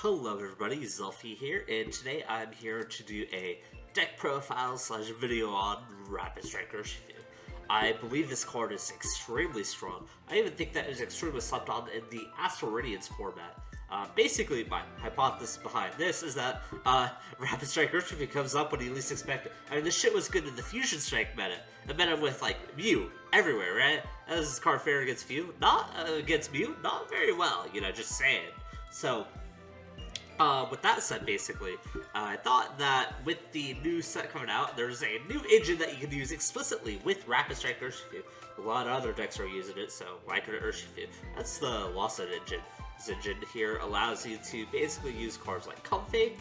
Hello everybody, Zelfie here, and today I'm here to do a deck profile / video on Rapid Strike Urshifu. I believe this card is extremely strong. I even think that it's extremely slept on in the Astral Radiance format. Basically, my hypothesis behind this is that Rapid Strike Urshifu comes up when you least expect it. I mean, this shit was good in the Fusion Strike meta. A meta with, like, Mew everywhere, right? As this card fair against Mew? Not against Mew? Not very well, you know, just saying. So, with that said, basically, I thought that with the new set coming out, there's a new engine that you can use explicitly with Rapid Strike Urshifu. A lot of other decks are using it, so why couldn't Urshifu? That's the Lawson engine. This engine here allows you to basically use cards like Comfey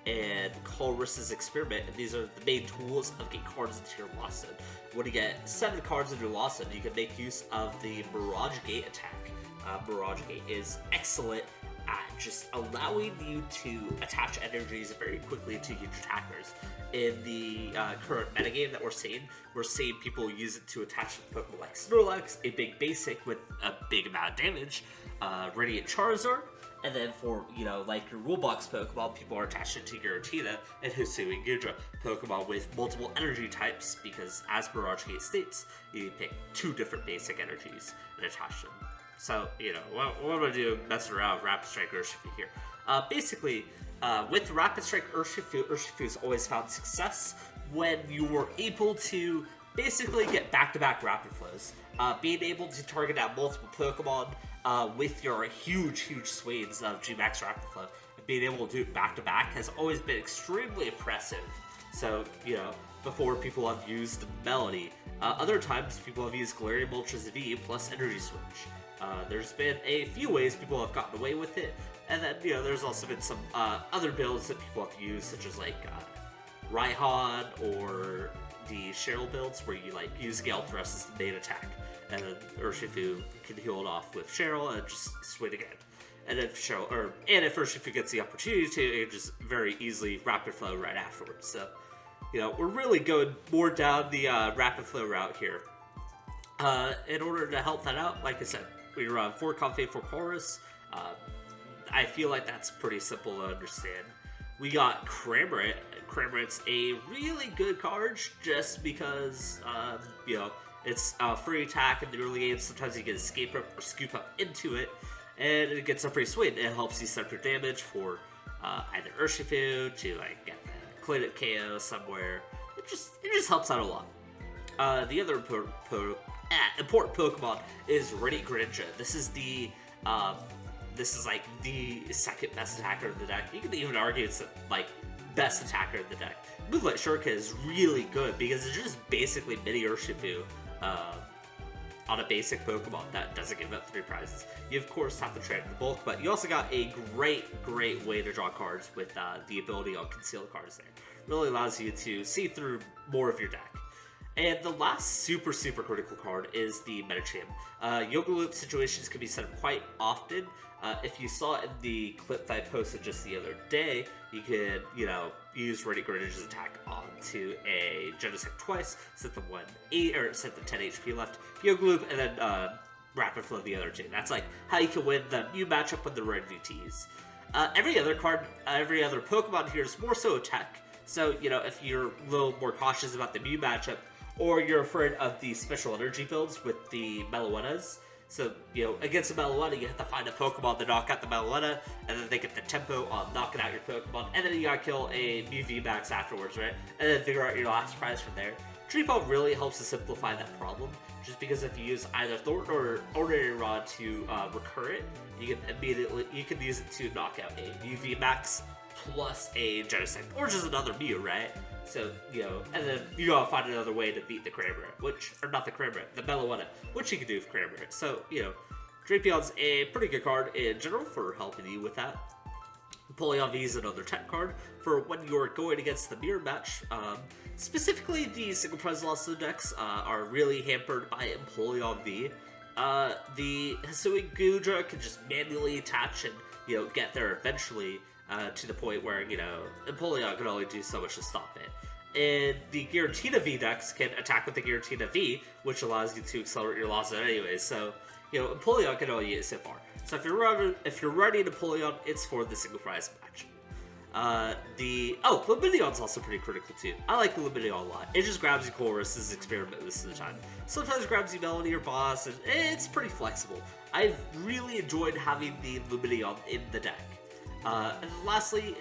and Colress's Experiment, and these are the main tools of getting cards into your Lawson. When you get 7 cards in your Lawson, you can make use of the Mirage Gate attack. Mirage Gate is excellent at just allowing you to attach energies very quickly to your attackers. In the current metagame that we're seeing people use it to attach Pokemon like Snorlax, a big basic with a big amount of damage, Radiant Charizard, and then for, you know, like your Rulebox Pokemon, people are attaching to Giratina and Hisuian Pokemon with multiple energy types, because as Mirage Gate states, you pick 2 different basic energies and attach them. So, you know, what I'm going to do messing around with Rapid Strike Urshifu here. Basically, with Rapid Strike Urshifu's always found success when you were able to basically get back-to-back Rapid Flows. Being able to target out multiple Pokemon with your huge swings of VMAX Rapid Flow, and being able to do it back-to-back has always been extremely impressive. So, you know, before people have used Melony, other times people have used Galarian Moltres V plus Energy Switch. There's been a few ways people have gotten away with it, and then, you know, there's also been some other builds that people have used, such as like Raihan or the Cheryl builds, where you like use Gale Thrust as the main attack, and then Urshifu can heal it off with Cheryl and just swing again. And if Urshifu gets the opportunity to, it can just very easily Rapid Flow right afterwards. So, you know, we're really going more down the Rapid Flow route here. In order to help that out, like I said, we run 4 Comfey, 4 Colress. I feel like that's pretty simple to understand. We got Cramorant. Cramorant's a really good card just because, you know, it's a free attack in the early game. Sometimes you get Escape Rope or Scoop Up into it, and it gets a free swing. It helps you center damage for either Urshifu to like get the Clinic KO somewhere. It just helps out a lot. The other important Pokemon is Radiant Greninja. This is the like the second best attacker in the deck. You can even argue it's the like best attacker in the deck. Moonlight Shuriken is really good because it's just basically mini Urshifu on a basic Pokemon that doesn't give up 3 prizes. You of course have to trade the bulk, but you also got a great way to draw cards with the ability on concealed cards there. Really allows you to see through more of your deck. And the last super critical card is the Medicham. Yoga Loop situations can be set up quite often. If you saw in the clip that I posted just the other day, you could, you know, use Radiant Greninja's attack onto a Genesect twice, set them 10 HP left, Yoga Loop, and then Rapid Flow the other 2. That's like how you can win the Mew matchup when they're ready to tease. Every other Pokemon here is more so attack. So, you know, if you're a little more cautious about the Mew matchup, or you're afraid of the special energy builds with the Meloenas. So, you know, against the Meloena, you have to find a Pokemon to knock out the Meloena, and then they get the tempo on knocking out your Pokemon, and then you gotta kill a Mew VMAX afterwards, right? And then figure out your last prize from there. Drapion really helps to simplify that problem, just because if you use either Thorton or Ordinary Rod to recur it, you can use it to knock out a Mew VMAX plus a Genesect, or just another Mew, right? So, you know, and then you gotta find another way to beat the Cramorant, the Meloena, which you can do with Cramorant. So, you know, Drapion's a pretty good card in general for helping you with that. Empoleon V is another tech card for when you're going against the mirror match. Specifically, the single prize loss of the decks are really hampered by Empoleon V. The Hisuian Gudra can just manually attach and, you know, get there eventually. To the point where, you know, Empoleon can only do so much to stop it. And the Giratina V decks can attack with the Giratina V, which allows you to accelerate your losses anyways. So, you know, Empoleon can only get it so far. So if you're running Empoleon, it's for the single prize match. Lumineon's also pretty critical too. I like Lumineon a lot. It just grabs you Colress as experiment most of the time. Sometimes it grabs you Melony or Boss, and it's pretty flexible. I've really enjoyed having the Lumineon in the deck. And lastly,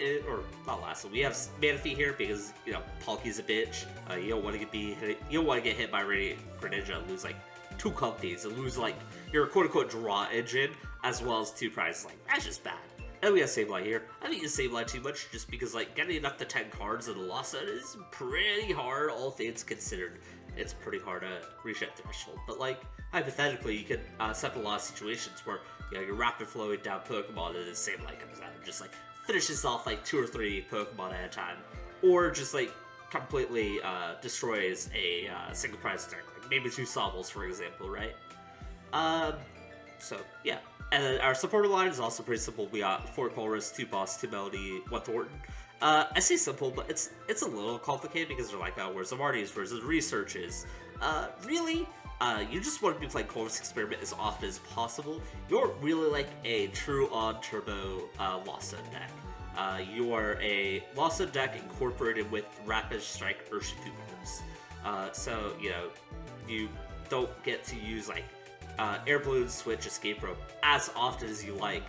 we have Manaphy here because, you know, Palky's a bitch. You don't want to get hit by Radiant Greninja and lose like 2 Comfeys and lose like your quote-unquote draw engine as well as 2 prizes. Like, that's just bad. And we have Sableye here. I don't use Sableye too much just because like getting up to 10 cards in the lost set is pretty hard, all things considered. It's pretty hard to reach that threshold. But like, hypothetically, you could set up a lot of situations where, you know, you're rapid flowing down Pokemon and then Sableye comes out and just like finishes off like 2 or 3 Pokemon at a time. Or just like completely destroys a single prize deck, like maybe 2 Sobbles, for example, right? So yeah. And then our supporter line is also pretty simple. We got 4 Colress, 2 Boss, 2 Melody, 1 Thorton. I say simple, but it's a little complicated because they're like, where's the Marty's, where's the researches? Really, you just want to be playing Colress Experiment as often as possible. You're really like a true on-turbo Lost deck. You are a Lost deck incorporated with Rapid Strike Urshifu moves. So, you know, you don't get to use like Air Balloon, Switch, Escape Rope as often as you like,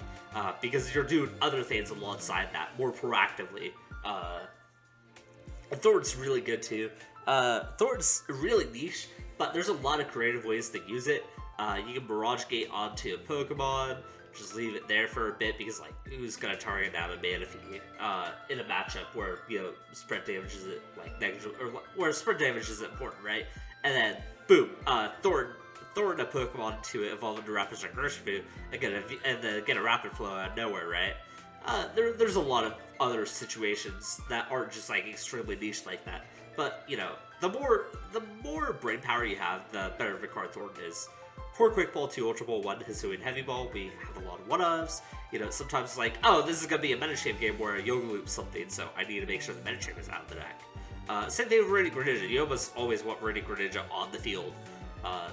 because you're doing other things alongside that more proactively. And Thorn's really good too. Thorn's really niche, but there's a lot of creative ways to use it. You can Mirage Gate onto a Pokemon, just leave it there for a bit because like who's gonna target down a Manaphy in a matchup where, you know, spread damage is like negative, or where spread damage is important, right? And then boom, Thorn a Pokemon to it, evolve into Rapid Strike Urshifu, and then get a Rapid Flow out of nowhere, right? There's a lot of other situations that aren't just like extremely niche like that. But, you know, the more brain power you have, the better of a card Thorn is. 4 Quick Ball, 2 Ultra Ball, 1 Hisuian Heavy Ball. We have a lot of 1-ofs. You know, sometimes it's like, oh, this is going to be a Medicham game where I Yoga Loop something, so I need to make sure the Medicham is out of the deck. Same thing with Radiant Greninja. You almost always want Radiant Greninja on the field.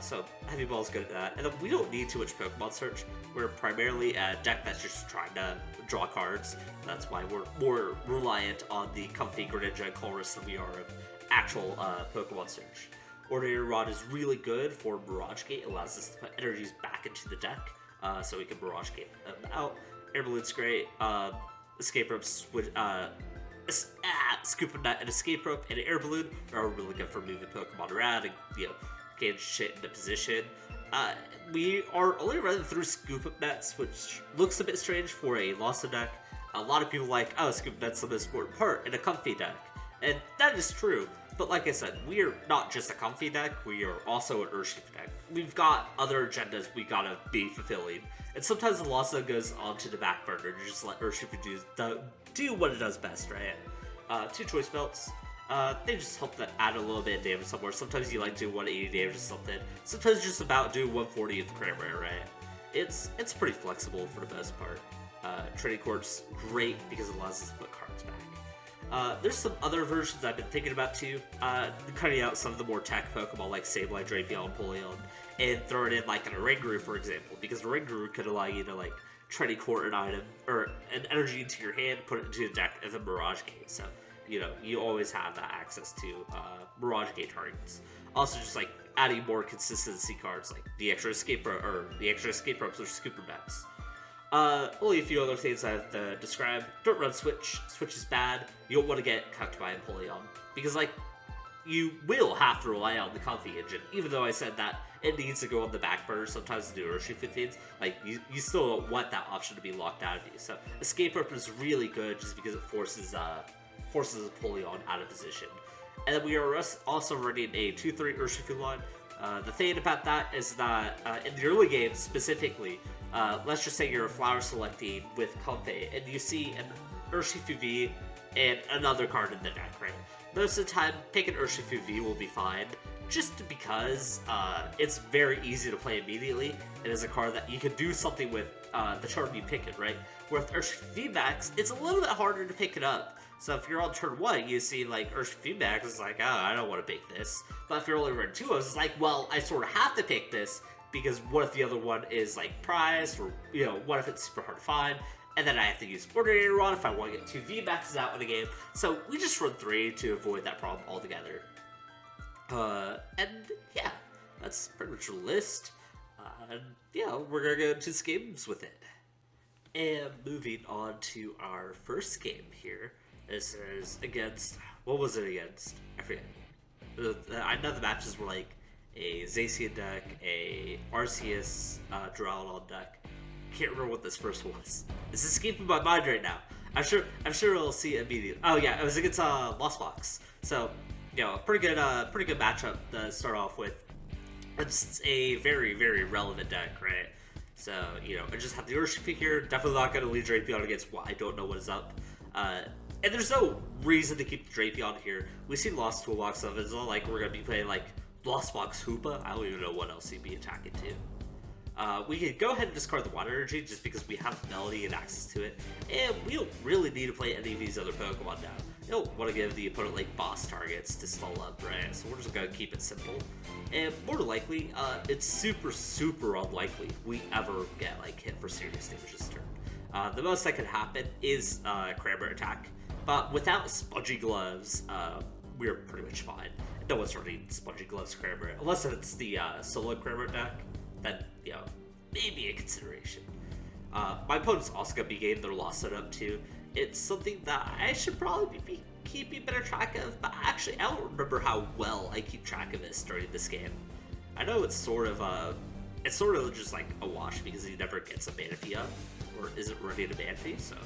So Heavy Ball is good at that. And then we don't need too much Pokemon search. We're primarily a deck that's just trying to draw cards. That's why we're more reliant on the Comfey Greninja and Colress than we are of actual Pokemon search. Ordinary Rod is really good for Mirage Gate. It allows us to put energies back into the deck, so we can Mirage Gate them out. Air Balloon's great. Escape Ropes with Scoop Up Net and Escape Rope and Air Balloon are really good for moving Pokemon around and, you know, getting shit into position. We are only running through Scoop Up Nets, which looks a bit strange for a Lost deck. A lot of people like, oh, Scoop Up Net's the most important part in a Comfey deck. And that is true, but like I said, we are not just a Comfey deck, we are also an Urshifu deck. We've got other agendas we gotta be fulfilling, and sometimes the Lost goes onto the back burner to just let Urshifu do what it does best, right? 2 Choice Belts. They just help to add a little bit of damage somewhere. Sometimes you like do 180 damage or something. Sometimes it's just about doing 140 with the Cramorant, right? It's pretty flexible for the most part. Training Court's great because it allows us to put cards back. There's some other versions I've been thinking about too, cutting out some of the more tech Pokemon like Sableye, Drapion, Empoleon, and throwing in like an Ringaroo, for example, because the Ringaroo could allow you to like Training Court an item, or an energy into your hand, put it into the deck as a Mirage Gate, so, you know, you always have that access to Mirage Gate targets. Also just like adding more consistency cards like the extra escape ropes or Scooper Nets. Only a few other things I have to describe. Don't run Switch. Switch is bad. You don't want to get cucked by Empoleon. Because, like, you will have to rely on the Comfey engine. Even though I said that it needs to go on the back burner sometimes to do Urshifu things, like, you still don't want that option to be locked out of you. So, Escape Rope is really good just because it forces Empoleon out of position. And then we are also running a 2-3 Urshifu line. The thing about that is that in the early game specifically, let's just say you're flower selecting with Comfey, and you see an Urshifu V and another card in the deck, right? Most of the time, picking Urshifu V will be fine, just because it's very easy to play immediately. It is a card that you can do something with the turn you pick it, right? Where with Urshifu VMAX, it's a little bit harder to pick it up. So if you're on turn 1, you see like Urshifu VMAX is like, oh, I don't want to pick this. But if you're only running 2 of those, it's like, well, I sort of have to pick this because what if the other one is like prized, or what if it's super hard to find, and then I have to use Ordinary Rod if I want to get 2 VMAXs out in a game. So we just run 3 to avoid that problem altogether. And yeah, that's pretty much the list. And yeah, we're gonna go into this games with it. And moving on to our first game here. This is against, what was it against? I forget. I know the matches were like a Zacian deck, a Arceus Duraludon deck. Can't remember what this first one was. It's escaping my mind right now. I'm sure we'll see it immediately. Oh yeah, it was against Lost Box. So pretty good matchup to start off with. It's a very, very relevant deck, right? So I just have the Urshifu here. Definitely not going to lead Drapion against what I don't know what is up. And there's no reason to keep the Drapion here. We see Lost Toolbox stuff. It's not like we're going to be playing like Lost Box Hoopa. I don't even know what else he'd be attacking to. We can go ahead and discard the Water Energy just because we have Melody and access to it. And we don't really need to play any of these other Pokemon now. You don't want to give the opponent like boss targets to stall up, right? So we're just going to keep it simple. And more than likely, it's super, super unlikely we ever get like hit for serious damage this turn. The most that could happen is Cramorant attack. But without Spongy Gloves, we're pretty much fine. No one's running Spongy Gloves Cramorant, unless it's the solo Cramorant deck. Then, maybe a consideration. My opponent's also going to be getting their loss set up too. It's something that I should probably be keeping better track of, but actually I don't remember how well I keep track of this during this game. I know it's sort of just like a wash because he never gets a Manaphy up, or isn't running a Manaphy, so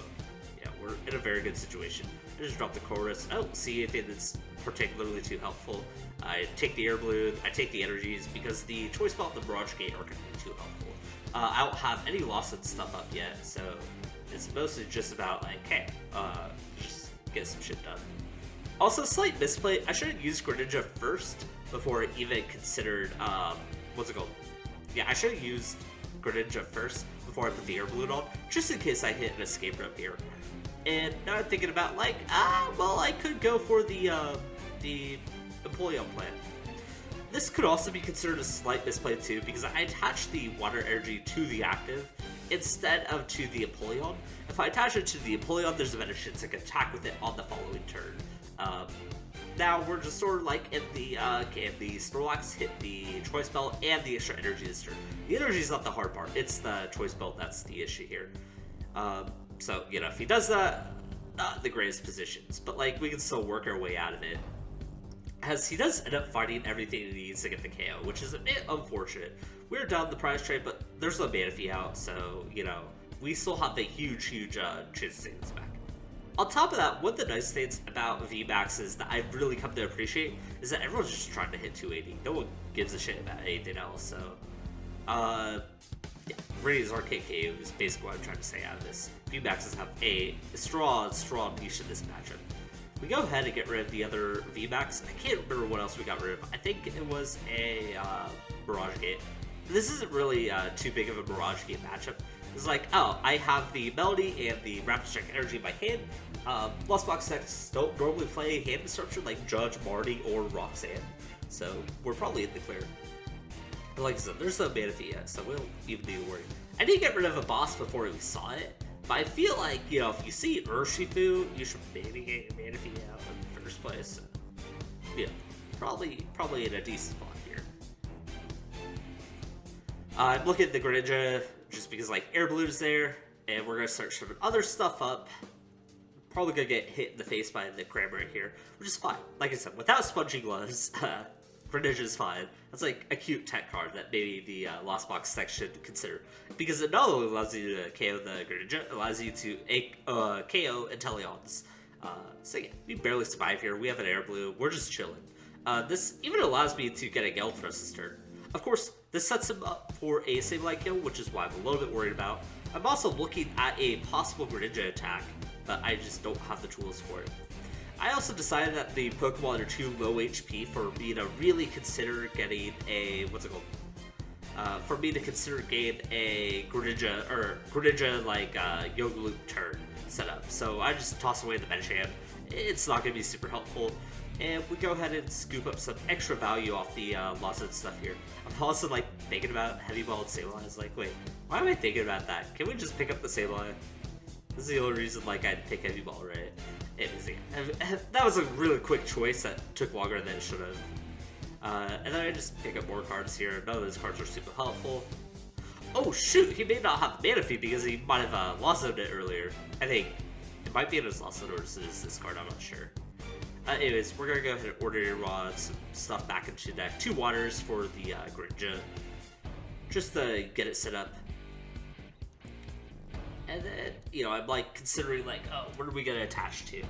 yeah, we're in a very good situation. I just dropped the Colress. I don't see if it's particularly too helpful. I take the Air Balloon, I take the energies, because the Choice Belt and the Mirage Gate are going to be too helpful. I don't have any loss and stuff up yet, so it's mostly just about like, hey, just get some shit done. Also, slight misplay, I should have used Greninja first before I even considered, what's it called? Yeah, I should have used Greninja first before I put the Air Balloon on, just in case I hit an Escape Rope here. And now I'm thinking about like, well, I could go for the Empoleon plan. This could also be considered a slight misplay too, because I attached the Water Energy to the active instead of to the Empoleon. If I attach it to the Empoleon, there's a better chance I can attack with it on the following turn. Now we're just sort of like in the, can the Snorlax hit the Choice Belt and the extra energy this turn? The energy is not the hard part, it's the Choice Belt that's the issue here. So, if he does that, not the greatest positions, but like we can still work our way out of it. As he does end up fighting everything he needs to get the KO, which is a bit unfortunate. We're down the prize trade, but there's no Manaphy out, so, we still have a huge chance to take this back. On top of that, one of the nice things about VMAXs that I've really come to appreciate is that everyone's just trying to hit 280. No one gives a shit about anything else, so... yeah, Radiant's Arcade KO is basically what I'm trying to say out of this. VMAXs have a strong niche in this matchup. We go ahead and get rid of the other VMAX. I can't remember what else we got rid of. I think it was a Mirage Gate. This isn't really too big of a Mirage Gate matchup. It's like, oh, I have the Melody and the Rapid Strike Energy in my hand. Lost Box decks don't normally play hand disruption like Judge, Marty, or Roxanne. So we're probably in the clear. But like I said, there's no Manaphy yet, so we don't even need to worry. I did get rid of a boss before we saw it. But I feel like, if you see Urshifu, you should maybe get Manaphy out in the first place. Yeah, probably in a decent spot here. I'm looking at the Greninja just because like Air Balloon is there, and we're gonna start shoving other stuff up. Probably gonna get hit in the face by the Cramorant here, which is fine. Like I said, without Spongy Gloves, Greninja is fine. That's like a cute tech card that maybe the Lost Box deck should consider. Because it not only allows you to KO the Greninja, it allows you to KO Inteleons. So yeah, we barely survive here. We have an Air Blue. We're just chilling. This even allows me to get a Gale Thrust this turn. Of course, this sets him up for a Sableye kill, which is why I'm a little bit worried about. I'm also looking at a possible Greninja attack, but I just don't have the tools for it. I also decided that the Pokemon are too low HP for me to really consider getting a, for me to consider getting a Greninja like Yoga Loop turn set up. So I just toss away the Medicham. It's not going to be super helpful. And we go ahead and scoop up some extra value off the loss and stuff here. I'm also like thinking about Heavy Ball and Sableye. I was like, wait, why am I thinking about that? Can we just pick up the Sableye? This is the only reason like I'd pick Heavy Ball, right? That was a really quick choice that took longer than it should have. And then I just pick up more cards here. None of those cards are super helpful. Oh shoot, he may not have the Manaphy because he might have lost it earlier. I think it might be in his lost it or is this card, I'm not sure. Anyways, we're gonna go ahead and Ordinary Rod some stuff back into deck. 2 waters for the Greninja, just to get it set up. And then, you know, I'm like considering like, oh, what are we gonna attach to?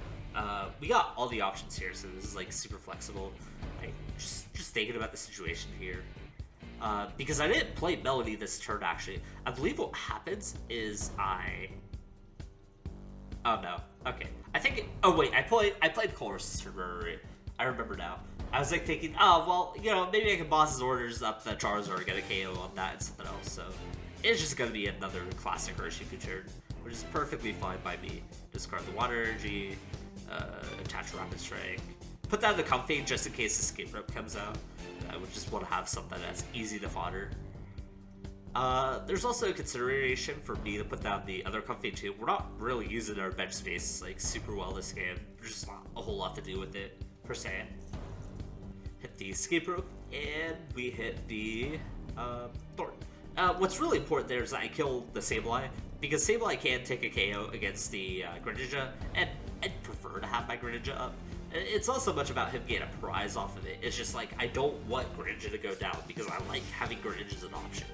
We got all the options here, so this is like super flexible. Like, just thinking about the situation here. Because I didn't play Melony this turn actually. I believe what happens is oh no. Okay. I think oh wait, I played Colress this turn, right? I remember now. I was like thinking, oh well, you know, maybe I can boss his orders up the Charizard, get a KO on that and something else. So it's just gonna be another classic Urshifu turn, which is perfectly fine by me. Discard the Water Energy, attach Rapid Strike, put down the Comfey just in case Escape Rope comes out. I would just want to have something that's easy to fodder. There's also a consideration for me to put down the other Comfey too. We're not really using our bench space like super well this game. There's just not a whole lot to do with it per se. Hit the Escape Rope and we hit the Thorton. What's really important there is that I kill the Sableye because Sableye can take a KO against the Greninja, and I'd prefer to have my Greninja up. It's also much about him getting a prize off of it. It's just like, I don't want Greninja to go down because I like having Greninja as an option.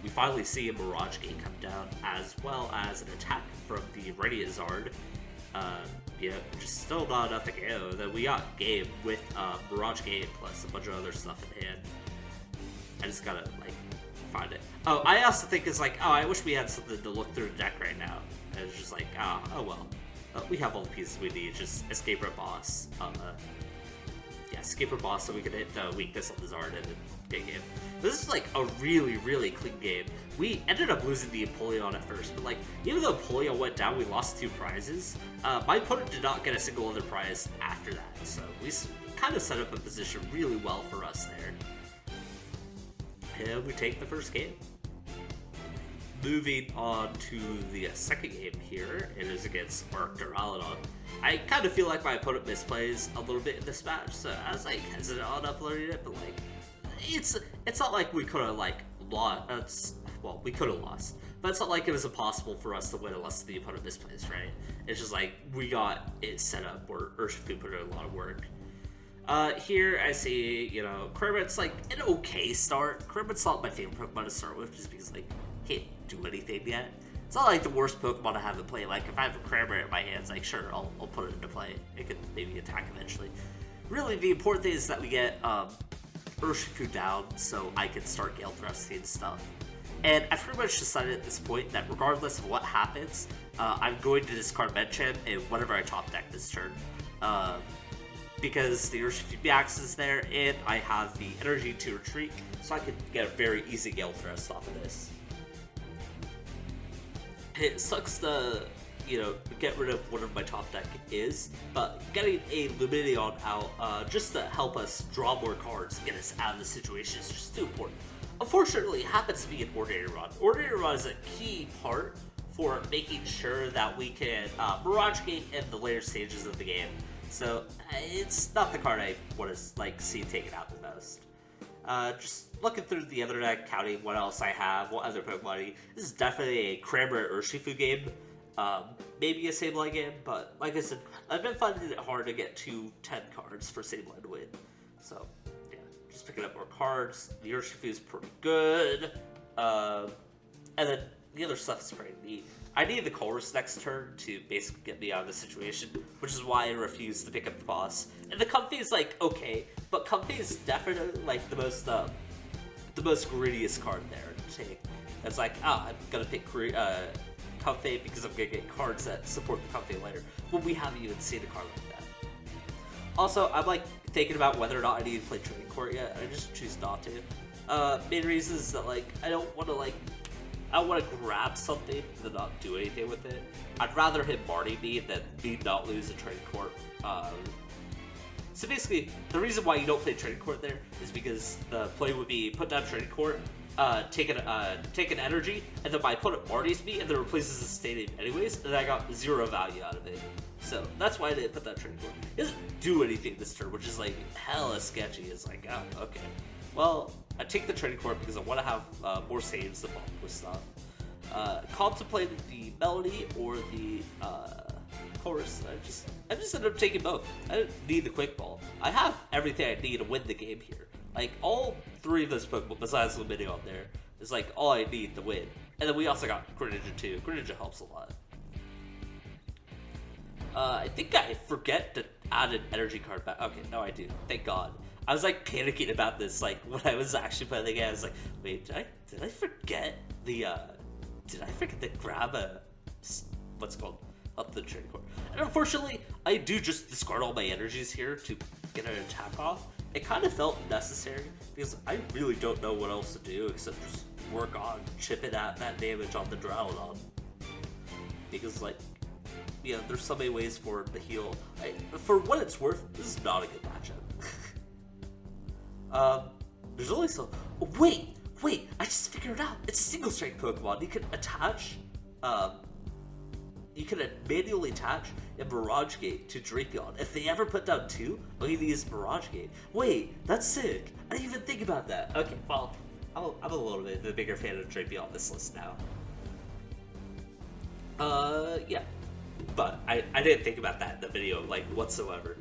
We finally see a Mirage Gate come down, as well as an attack from the Radiant Zard. Yeah, just still not enough to KO. Then we got game with Mirage Gate plus a bunch of other stuff in hand. I just gotta like find it. Oh, I also think it's like, oh, I wish we had something to look through the deck right now. And it's just like, oh well. We have all the pieces we need, just Escape Rope Boss. Yeah, Escape Rope Boss so we can hit the weakness on the Zard and then get game. This is like a really, really clean game. We ended up losing the Empoleon at first, but like, even though Empoleon went down, we lost 2 prizes. My opponent did not get a single other prize after that, so we kind of set up a position really well for us there. And we take the first game. Moving on to the second game here, it is against Duraludon. I kind of feel like my opponent misplays a little bit in this match, so I was like hesitant on uploading it, but like, it's not like we could have like lost. Well, we could have lost, but it's not like it was impossible for us to win unless the opponent misplays, right? It's just like we got it set up where Urshifu put in a lot of work. Here I see, you know, Cramorant's like an okay start. Cramorant's not my favorite Pokemon to start with, just because like can't do anything yet. It's not like the worst Pokemon to have to play. Like if I have a Cramorant in my hands, like sure, I'll put it into play. It could maybe attack eventually. Really, the important thing is that we get Urshifu down so I can start Gale Thrusting and stuff. And I've pretty much decided at this point that regardless of what happens, I'm going to discard Medicham in whatever I top deck this turn. Because the Urshifu VMAX is there, and I have the energy to retreat, so I could get a very easy Gale Thrust off of this. It sucks to, you know, get rid of whatever my top deck is, but getting a Lumineon out just to help us draw more cards and get us out of the situation is just too important. Unfortunately, it happens to be an Ordinary Rod. Ordinary Rod is a key part for making sure that we can Mirage Gate in the later stages of the game. So it's not the card I want to like see taken out the most. Just looking through the other deck, counting what else I have, what other Pokemon. This is definitely a Cramorant Urshifu game. Maybe a Sableye game, but like I said, I've been finding it hard to get to 10 cards for Sableye to win. So yeah, just picking up more cards. The Urshifu is pretty good. And then the other stuff is pretty neat. I need the Colress next turn to basically get me out of the situation, which is why I refused to pick up the boss. And the Comfey is like okay, but Comfey is definitely like the most greediest card there to take. It's like, I'm gonna pick Comfey because I'm gonna get cards that support the Comfey later. Well, we haven't even seen a card like that. Also, I'm like thinking about whether or not I need to play Training Court yet. I just choose not to. Main reason is that like I don't want to grab something and then not do anything with it. I'd rather hit Marty me than me not lose a Training Court So basically, the reason why you don't play Training Court there is because the play would be put down Training Court, take an energy, and then my opponent parties me, and then replaces the stadium anyways, and I got 0 value out of it. So that's why I didn't put that Training Court. It doesn't do anything this turn, which is like hella sketchy. It's like, oh, okay. Well, I take the Training Court because I want to have more saves to bump with stuff. Contemplated the Melony or the Colress. I just ended up taking both. I didn't need the Quick Ball. I have everything I need to win the game here. Like, all 3 of those Pokemon, besides Lumineon there, is like all I need to win. And then we also got Greninja too. Greninja helps a lot. I think I forget to add an energy card back. Okay, no I do. Thank God. I was like panicking about this, like when I was actually playing the game. I was like, wait, did I forget the did I forget to grab a what's it called? Up the Training Court. And unfortunately, I do just discard all my energies here to get an attack off. It kind of felt necessary because I really don't know what else to do except just work on chipping at that damage on the Duraludon. Because like, yeah, there's so many ways for it to heal. For what it's worth, this is not a good matchup. There's only so. Oh, wait! I just figured it out. It's a single strike Pokemon. You can attach. You can manually attach a Mirage Gate to Drapion. If they ever put down 2, all you need is Mirage Gate. Wait, that's sick. I didn't even think about that. Okay, well, I'm a little bit of a bigger fan of Drapion on this list now. Yeah. But I didn't think about that in the video, like, whatsoever.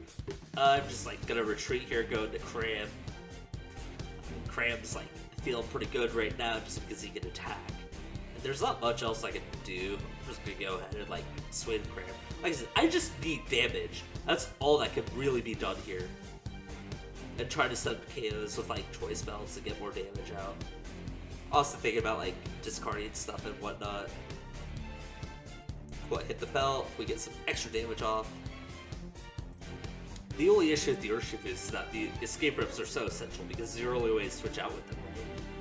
I'm just, like, gonna retreat here, go into Cram. Cram's, like, feeling pretty good right now just because he can attack. And there's not much else I can do. I'm just gonna go ahead and, like, sway the Cram. Like I said, I just need damage. That's all that could really be done here. And try to set KOs with, like, Choice Belts to get more damage out. Also thinking about, like, discarding stuff and whatnot. Well, hit the belt, we get some extra damage off. The only issue with the Urshifu is that the escape ropes are so essential because it's the only way to switch out with them.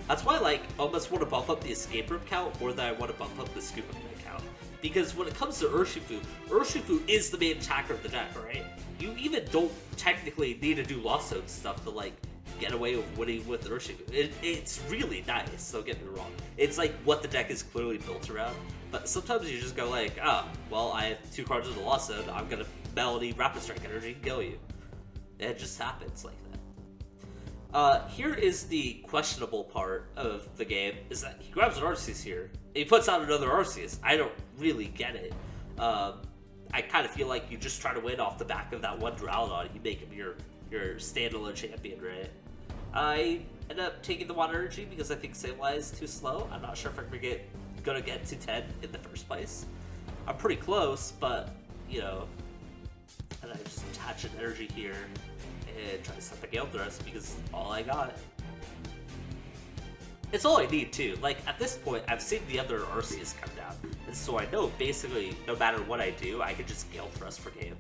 That's why, like, I almost want to bump up the escape rope count more than I want to bump up the Scoop Up Net count. Because when it comes to Urshifu, Urshifu is the main attacker of the deck, right? You even don't technically need to do Lost Zone stuff to, like, get away with winning with Urshifu. It's really nice, don't get me wrong. It's like what the deck is clearly built around. But sometimes you just go like, well, I have 2 cards in the Lost Zone, I'm gonna Melody Rapid Strike Energy and kill you. It just happens like that. Here is the questionable part of the game, is that he grabs an Arceus here, and he puts out another Arceus. I don't really get it. I kind of feel like you just try to win off the back of that one Duraludon, you make him your standalone champion, right? I end up taking the Water Energy because I think Sableye is too slow. I'm not sure if I'm gonna get to 10 in the first place. I'm pretty close, but, you know, and I just attach an energy here and try to set the Gale Thrust because all I got. It's all I need too. Like, at this point, I've seen the other Arceus come down, and so I know basically no matter what I do, I can just Gale Thrust for game.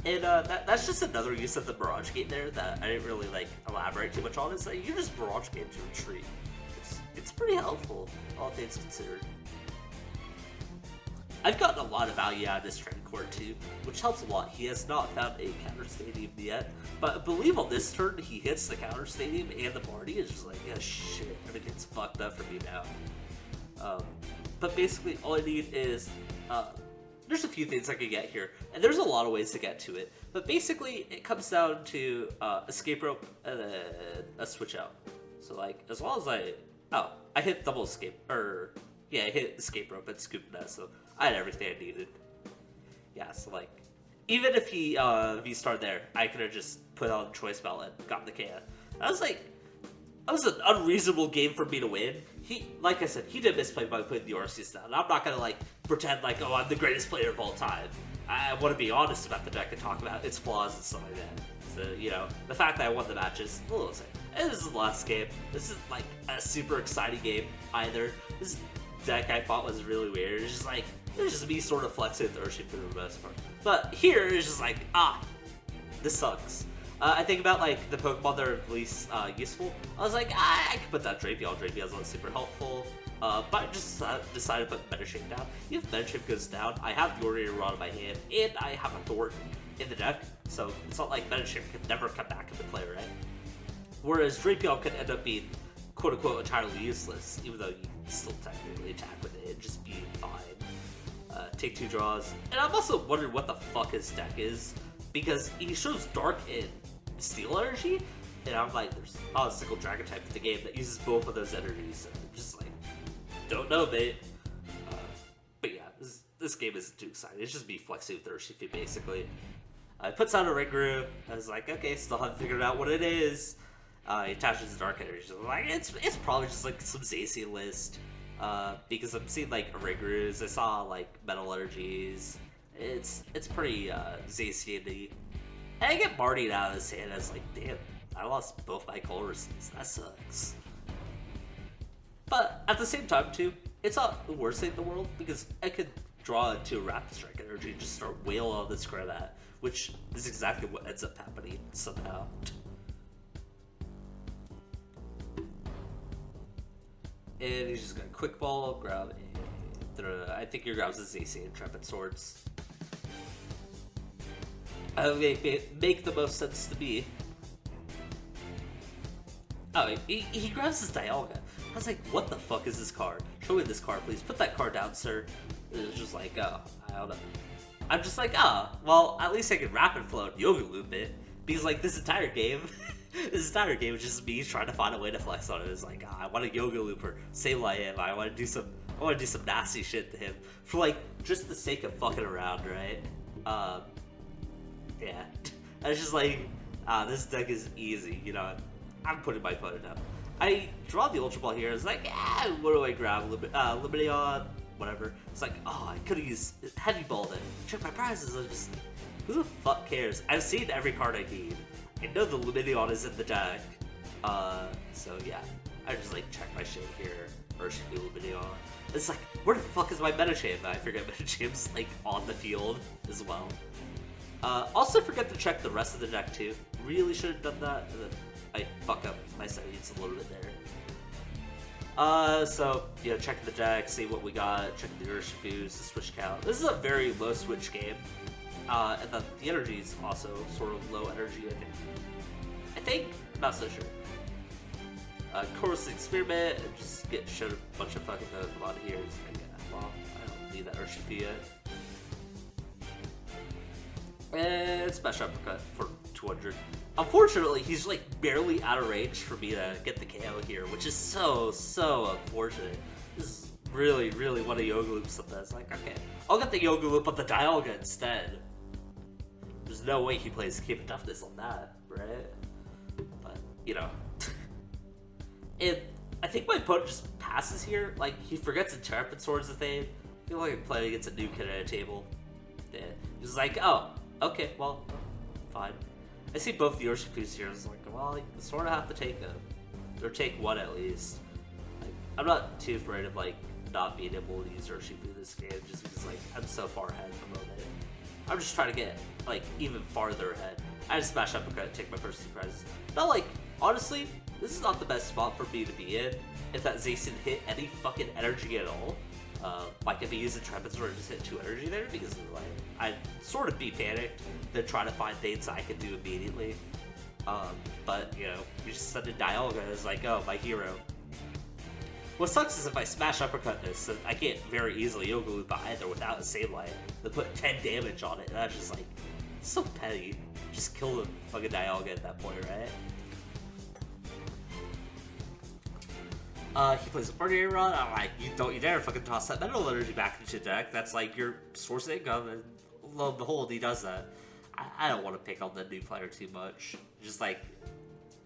And that's just another use of the Mirage Gate there that I didn't really like elaborate too much on. Is that you just Mirage Gate to retreat. It's pretty helpful, all things considered. I've gotten a lot of value out of this Training Court too, which helps a lot. He has not found a counter stadium yet, but I believe on this turn he hits the counter stadium and the party is just like, yeah, shit, everything's fucked up for me now. But basically all I need is there's a few things I could get here, and there's a lot of ways to get to it, but basically it comes down to escape rope and a switch out. So like, as long as I hit double escape, or yeah, I hit escape rope and Scoop Net, so I had everything I needed. Yeah, so like, even if he V-star there, I could have just put on Choice Belt and gotten the KO. That was an unreasonable game for me to win. Like I said, he did misplay by putting the Arceus down. I'm not gonna like pretend like, oh, I'm the greatest player of all time. I want to be honest about the deck and talk about its flaws and stuff like that. So, you know, the fact that I won the match is a little insane. And this is the last game. This isn't like a super exciting game either. This deck I thought was really weird. It's just like, it was just me sort of flexing with Urshifu for the most part. But here, it's just like, this sucks. I think about like the Pokemon that are least useful. I was like, I could put that Drapion. Drapion's not super helpful. But I just decided to put Medicham down. If Medicham goes down, I have the Ordinary Rod in my hand, and I have a Thorton in the deck, so it's not like Medicham could never come back into play, right? Whereas Drapion could end up being quote-unquote entirely useless, even though you can still technically attack with it and just be fine. Take 2 draws. And I'm also wondering what the fuck his deck is, because he shows Dark and Steel Energy, and I'm like, there's not a single Dragon type in the game that uses both of those energies, and I'm just like, don't know, mate. But yeah, this game isn't too exciting. It's just me flexing with Urshifu, basically. He puts out a Ringaroo. I was like, okay, still haven't figured out what it is. He attaches the Dark Energy. I'm like, it's probably just like some Zacian list. Because I'm seeing like Ringaroos. I saw like Metal Energies. It's pretty Zacian-y. And I get Martied out of his hand. I was like, damn, I lost both my Colresses. That sucks. But at the same time, too, it's not the worst thing in the world, because I could draw into a Rapid Strike Energy and just start wailing on this Granite, which is exactly what ends up happening somehow. And he's just gonna Quick Ball, grab a... I think he grabs his AC Intrepid Swords. Make the most sense to me. Oh, he grabs his Dialga. I was like, what the fuck is this card? Show me this card, please. Put that card down, sir. It was just like, oh, I don't know. I'm just like, well, at least I can Rapid Flow and Yoga Loop it. Because, like, this entire game is just me trying to find a way to flex on it. It's like, I want to Yoga Loop or Sableye him. I want to do some nasty shit to him for, like, just the sake of fucking around, right? Yeah. I was just like, this deck is easy, you know. I'm putting my opponent up. I draw the Ultra Ball here. It's like, what do I grab? Lumineon, whatever. It's like, I could have used Heavy Ball then. Check my prizes. I just, who the fuck cares? I've seen every card I need. I know the Lumineon is in the deck. So yeah, I just like check my shit here. Urshifu Lumineon. It's like, where the fuck is my Medicham? I forget Medicham's like on the field as well. Also forget to check the rest of the deck too. Really should have done that. And then I fuck up my settings a little bit there. So, you know, checking the deck, see what we got, checking the Urshifus, the switch count. This is a very low switch game. And the energy is also sort of low energy, I think. I'm not so sure. Course Experiment, and just get showed a bunch of fucking Pokemon here. Like, well, I don't need that Urshifu yet. And Smash Uppercut for 200. Unfortunately, he's like barely out of range for me to get the KO here, which is so unfortunate. This is really want to Yoga Loop something. It's like, okay, I'll get the Yoga Loop on the Dialga instead. There's no way he plays Keep Toughness on that, right? But, you know. And I think my opponent just passes here. Like, he forgets Intrepid Sword's the thing. I feel like I'm playing against a new kid at a table. Yeah. He's like, oh, okay, well, fine. I see both the Urshifus here. I was like, well, you sort of have to take them. Or take one at least. Like, I'm not too afraid of, like, not being able to use Urshifu this game, just because, like, I'm so far ahead at the moment. I'm just trying to get, like, even farther ahead. I just Smash Uppercut and take my first 2 prizes. Not like, honestly, this is not the best spot for me to be in if that Zacian hit any fucking energy at all. Like if he used a Intrepid Sword and just hit 2 energy there, because like I'd sort of be panicked than try to find things I could do immediately. But you know, you just send a Dialga as like, oh, my hero. What sucks is if I Smash Uppercut this, I can't very easily Yoga Loop either without a Sableye to put 10 damage on it, and that's just like, so petty. Just kill the fucking Dialga at that point, right? He plays Ordinary Rod. I'm like, don't you dare fucking toss that Metal Energy back into your deck. That's like your source of income, and lo and behold, he does that. I don't want to pick on the new player too much. Just like,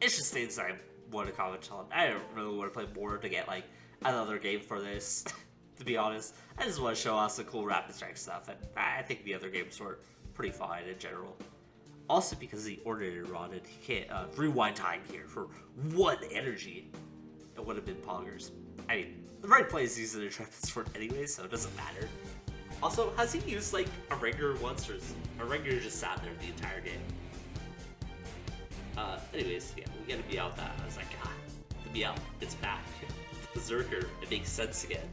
it's just things I want to comment on. I don't really want to play more to get like another game for this, to be honest. I just want to show off some cool Rapid Strike stuff, and I think the other games were pretty fine in general. Also because the Ordinary Rod, and he can't rewind time here for 1 energy. It would have been Poggers. I mean, the right play is using a Intrepid Sword anyway, so it doesn't matter. Also, has he used like a Ringar once, or is a Ringar just sat there the entire game? Anyways, yeah, we gotta be out that. I was like, the Meowth, it's back. Berserker, it makes sense again.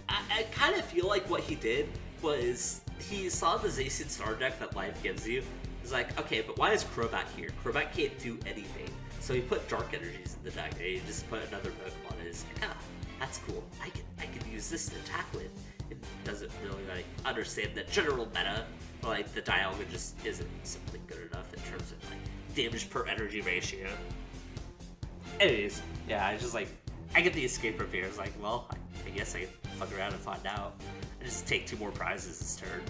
I kind of feel like what he did was he saw the Zacian Star deck that life gives you. He's like, okay, but why is Crobat here? Crobat can't do anything. So he put Dark Energies in the deck, and he just put another Pokemon in his like, that's cool. I can use this to attack with. It doesn't really like understand the general meta, but like the Dialga just isn't simply good enough in terms of like damage per energy ratio. Anyways, yeah, I get the Escape Rope here. It's like, well, I guess I can fuck around and find out. I just take 2 more prizes this turn.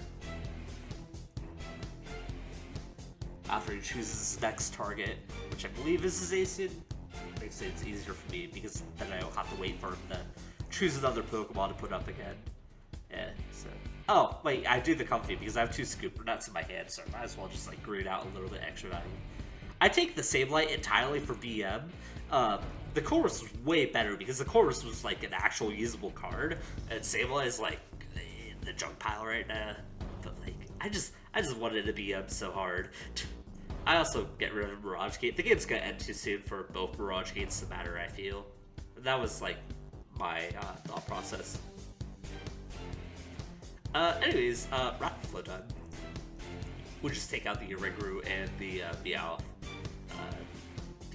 After he chooses his next target, which I believe is his Zacian, makes it easier for me because then I don't have to wait for him to choose another Pokemon to put up again. Yeah, so. Oh, wait, I do the Comfey because I have 2 Scoop Nuts in my hand, so I might as well just like green out a little bit extra value. I take the Sableye entirely for BM. The Colress was way better because the Colress was like an actual usable card, and Sableye is like in the junk pile right now. But like, I just wanted to BM so hard. I also get rid of Mirage Gate. The game's gonna end too soon for both Mirage Gates to matter, I feel. That was like my thought process. Anyways, Rapid Flow time. We'll just take out the Iriguru and the Meowth.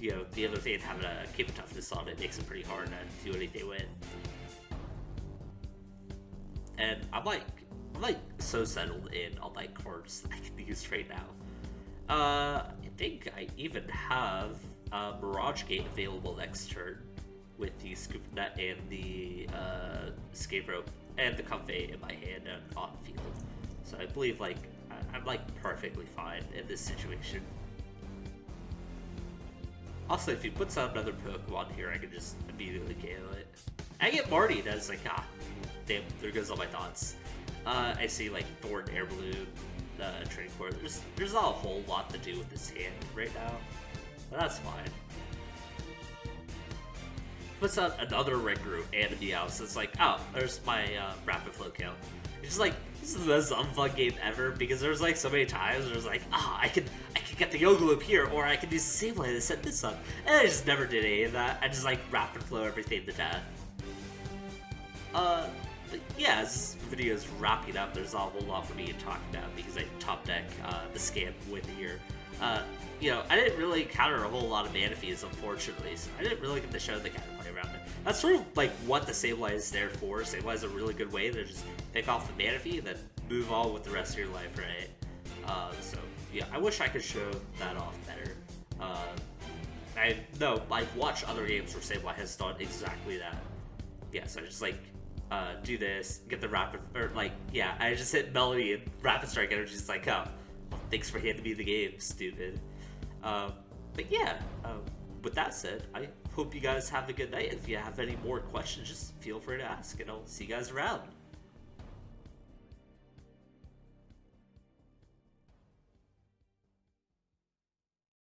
You know, the other thing having a Cape Toughness on it makes it pretty hard to do anything with. And I'm like so settled in on like cards I can use right now. I think I even have Mirage Gate available next turn with the Scoop Net and the Escape Rope and the Comfey in my hand and on field. So I believe like I'm like perfectly fine in this situation. Also, if he puts out another Pokemon here, I can just immediately KO it. I get Marty, and I was like, damn, there goes all my thoughts. I see like Thorton Air Balloon, Training Court. There's not a whole lot to do with this hand right now, but that's fine. Puts out another Ringuru and a Meowth, so it's like, oh, there's my Rapid Flow count. It's just like, this is the most unfun game ever, because there's like so many times there's like, I can get the Yoga Loop here, or I can use the Sableye to set this up. And I just never did any of that. I just like Rapid Flow everything to death. But yeah, as this video is wrapping up, there's not a whole lot for me to talk about because I top deck the scam win here. You know, I didn't really counter a whole lot of Manaphy's, unfortunately, so I didn't really get to show the counterplay around it. That's sort of like what the Sableye is there for. Sableye is a really good way to just pick off the Manaphy and then move on with the rest of your life, right? So yeah, I wish I could show that off better. I know I've watched other games where Sableye has done exactly that. Yeah, so I just like do this, get the rapid, or like, yeah, I just hit Melody and Rapid Strike Energy is like, oh, well, thanks for handing me the game, stupid. But yeah, with that said, I hope you guys have a good night. If you have any more questions, just feel free to ask, and I'll see you guys around.